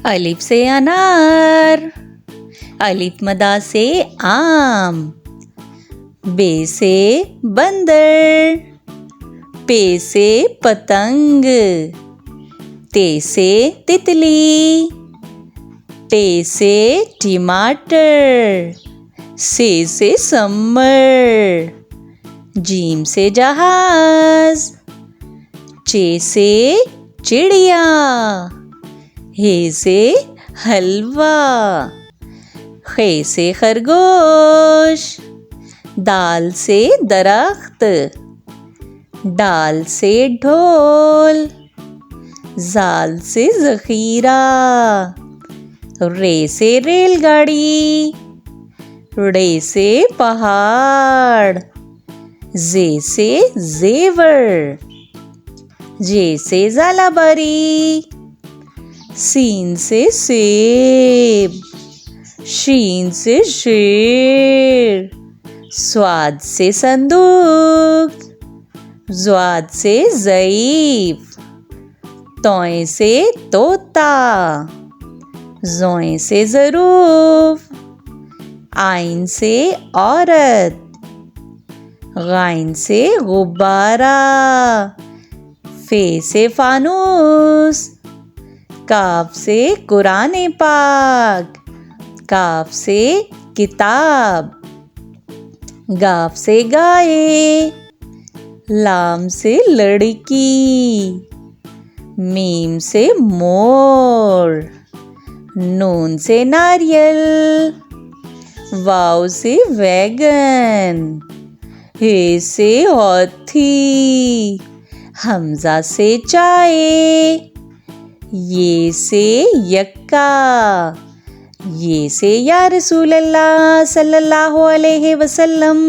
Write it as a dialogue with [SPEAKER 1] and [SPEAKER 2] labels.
[SPEAKER 1] अलिफ से अनार, अलिफ मदा से आम, बे से बंदर, पे से पतंग, ते से तितली, टे से टमाटर, से समर, जीम से जहाज, चे से चिड़िया, हे से हलवा, खे से खरगोश, दाल से दरख्त, डाल से ढोल, जाल से ज़ख़ीरा, रे से रेलगाड़ी, रे से पहाड़, जे से जेवर, जे से ज़ालाबारी, सीन से सेब, शीन से शेर, स्वाद से संदूक, ज़्वाद से ज़ईफ़, तोय से तोता, ज़ोय से ज़रूफ, आइन से औरत, गाइन से गुब्बारा, फे से फानूस, काफ से कुरान पाक, काफ से किताब, गाफ से गाय, लाम से लड़की, मीम से मोर, नून से नारियल, वाव से वैगन, हे से हाथी, हमजा से चाय, ये से यक्का, ये से या रसूल अल्लाह सल्लल्लाहु अलैहि वसल्लम।